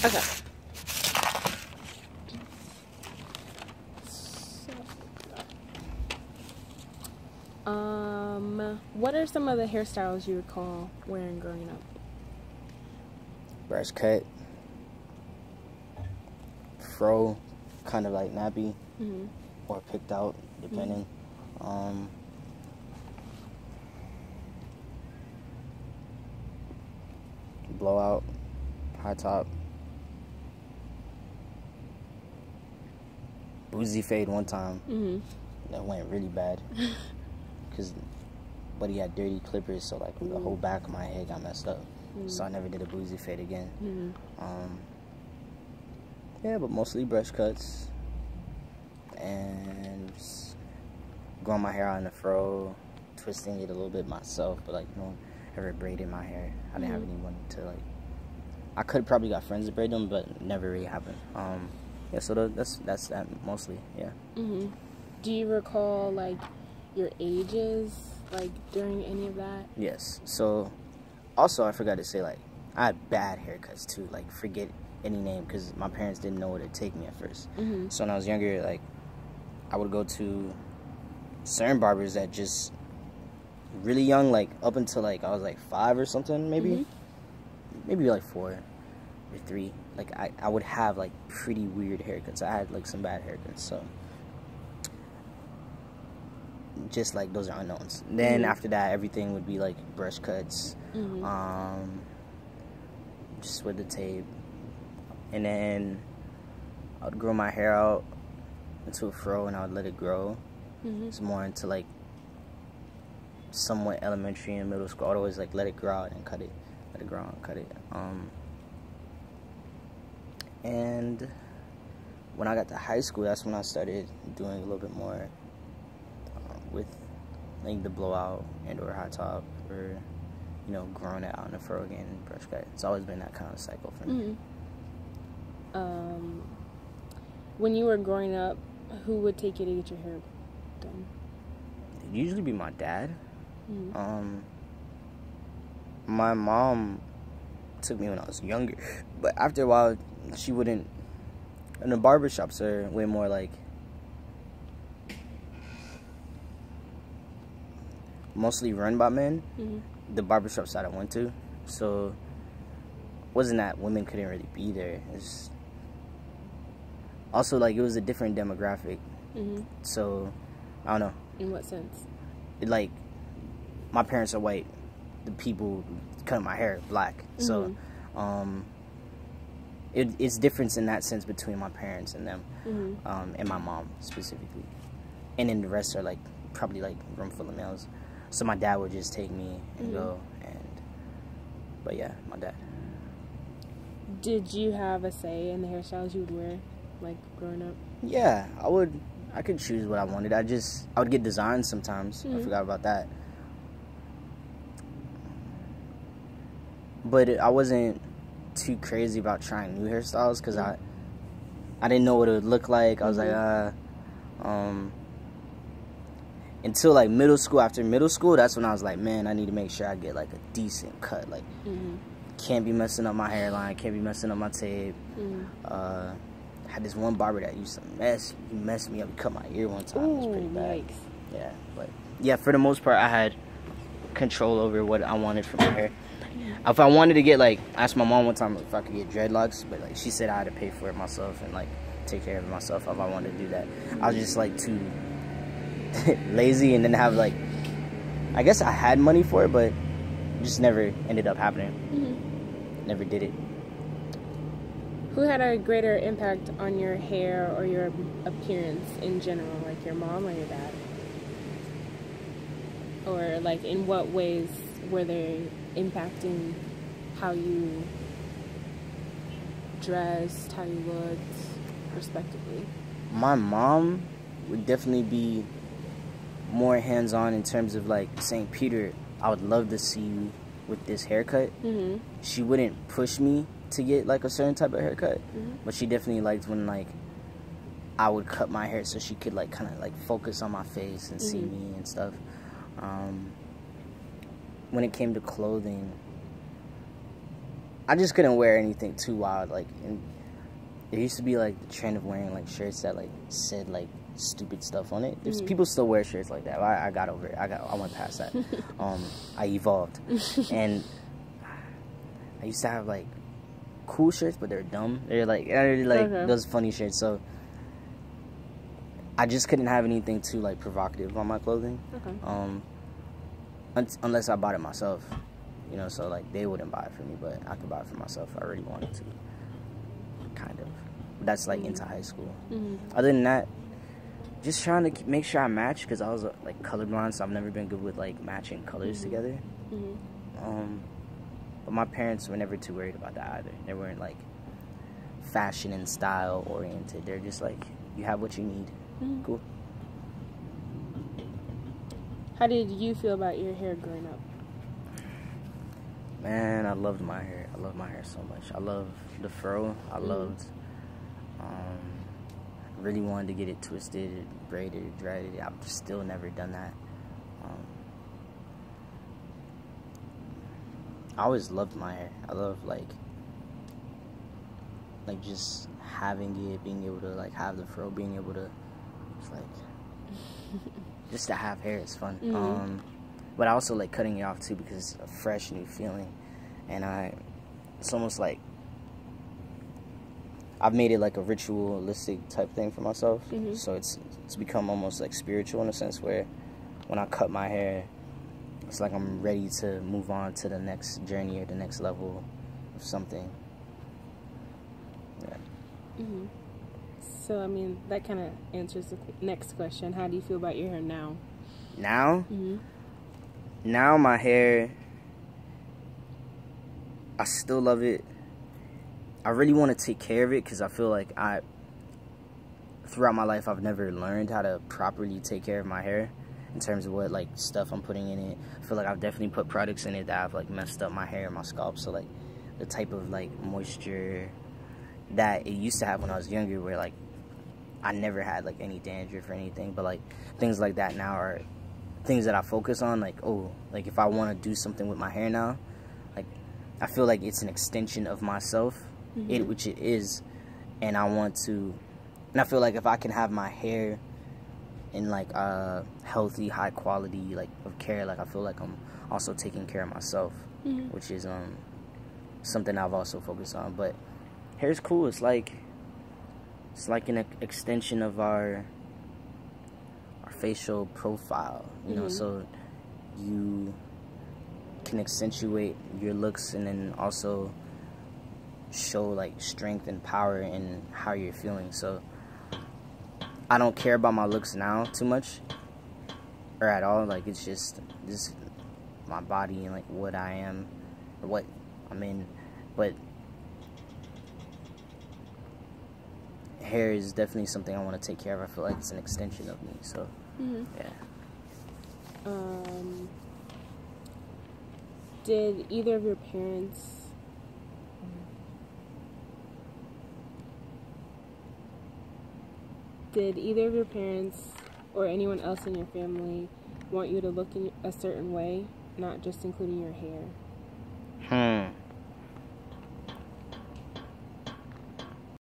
Okay. What are some of the hairstyles you recall wearing growing up? Brush cut, fro, kind of like nappy, or picked out, depending. Blowout, high top, boozy fade one time. That went really bad because buddy had dirty clippers, so like the whole back of my head got messed up. So I never did a boozy fade again. Yeah, but mostly brush cuts and just growing my hair out in the fro, twisting it a little bit myself, but like no one ever braided my hair. I didn't have anyone to like. I could probably got friends to braid them, but never really happened. Yeah, so that's that mostly. Yeah. Do you recall like your ages, like during any of that? Yes. So also I forgot to say, like, I had bad haircuts too. Like, forget any name, because my parents didn't know where to take me at first. So when I was younger, like, I would go to certain barbers that just really young, like up until like I was like 5 or something, maybe like 4 or 3. Like I would have like pretty weird haircuts. I had like some bad haircuts, so just like those are unknowns. Then after that, everything would be like brush cuts, just with the tape, and then I would grow my hair out into a fro and I would let it grow. It's more into like somewhat elementary and middle school. I'd always like let it grow out and cut it, let it grow out and cut it. And when I got to high school, that's when I started doing a little bit more with like the blowout and or high top, or you know, growing it out in the fro again and brush cut. It's always been that kind of cycle for me. When you were growing up, who would take you to get your hair done? It'd usually be my dad. My mom took me when I was younger, but after a while she wouldn't. And the barbershops are way more like mostly run by men, the barbershops that I went to, so wasn't that women couldn't really be there. It's also like it was a different demographic, so I don't know. In what sense? Like, my parents are white, the people cutting my hair black, so it's difference in that sense between my parents and them, and my mom specifically, and then the rest are like probably like room full of males. So my dad would just take me and go, but yeah, my dad. Did you have a say in the hairstyles you would wear, like growing up? Yeah, I could choose what I wanted. I would get designs sometimes. I forgot about that. But I wasn't too crazy about trying new hairstyles because I didn't know what it would look like. I was like, until like middle school. After middle school, that's when I was like, man, I need to make sure I get like a decent cut. Like, can't be messing up my hairline, can't be messing up my tape. I had this one barber that used to mess me up. He cut my ear one time. It was pretty bad. Yikes. Yeah, but yeah, for the most part, I had control over what I wanted for my hair. If I wanted to get, like, I asked my mom one time if I could get dreadlocks, but like she said I had to pay for it myself and like take care of it myself if I wanted to do that. I was just like too lazy, and then have like, I guess I had money for it, but just never ended up happening. Never did it. Who had a greater impact on your hair or your appearance in general, like your mom or your dad? Or like in what ways were they impacting how you dressed, how you looked, respectively? My mom would definitely be more hands-on in terms of like saying, Peter, I would love to see you with this haircut. She wouldn't push me to get like a certain type of haircut, but she definitely liked when like I would cut my hair so she could like kind of like focus on my face and see me and stuff. When it came to clothing, I just couldn't wear anything too wild. Like, and there used to be like the trend of wearing like shirts that like said like stupid stuff on it. There's people still wear shirts like that. I got over it. I went past that. I evolved, and I used to have like cool shirts, but they're dumb. They're like those funny shirts. So I just couldn't have anything too like provocative on my clothing. Unless I bought it myself, you know. So like they wouldn't buy it for me, but I could buy it for myself if I really wanted to. Kind of. That's like into high school. Other than that, just trying to make sure I match, because I was like colorblind, so I've never been good with like matching colors together. But my parents were never too worried about that either. They weren't like fashion and style oriented. They're just like, you have what you need. Cool. How did you feel about your hair growing up? Man, I loved my hair. I love my hair so much. I love the fro. I loved, really wanted to get it twisted, braided, dreaded. I've still never done that. I always loved my hair. I love like just having it, being able to like have the fro, being able to like just to have hair is fun. But I also like cutting it off too, because it's a fresh new feeling, and it's almost like I've made it like a ritualistic type thing for myself. So it's become almost like spiritual in a sense, where when I cut my hair, it's like I'm ready to move on to the next journey or the next level of something. Yeah. So, I mean, that kind of answers the next question. How do you feel about your hair now? Now? Now my hair, I still love it. I really want to take care of it, because I feel like throughout my life, I've never learned how to properly take care of my hair in terms of what like stuff I'm putting in it. I feel like I've definitely put products in it that have like messed up my hair and my scalp. So like the type of like moisture that it used to have when I was younger, where like I never had like any dandruff or anything, but like things like that now are things that I focus on. Like, oh, like if I want to do something with my hair now, like I feel like it's an extension of myself, which it is, and I want to, and I feel like if I can have my hair in like a healthy, high quality like of care, like I feel like I'm also taking care of myself, which is something I've also focused on. But hair's cool. It's like an extension of our facial profile, you know. So you can accentuate your looks and then also show like strength and power in how you're feeling. So I don't care about my looks now too much, or at all. Like, it's just this, my body and like what I am, or what I'm in. But hair is definitely something I want to take care of. I feel like it's an extension of me. So yeah. Did either of your parents or anyone else in your family want you to look in a certain way, not just including your hair?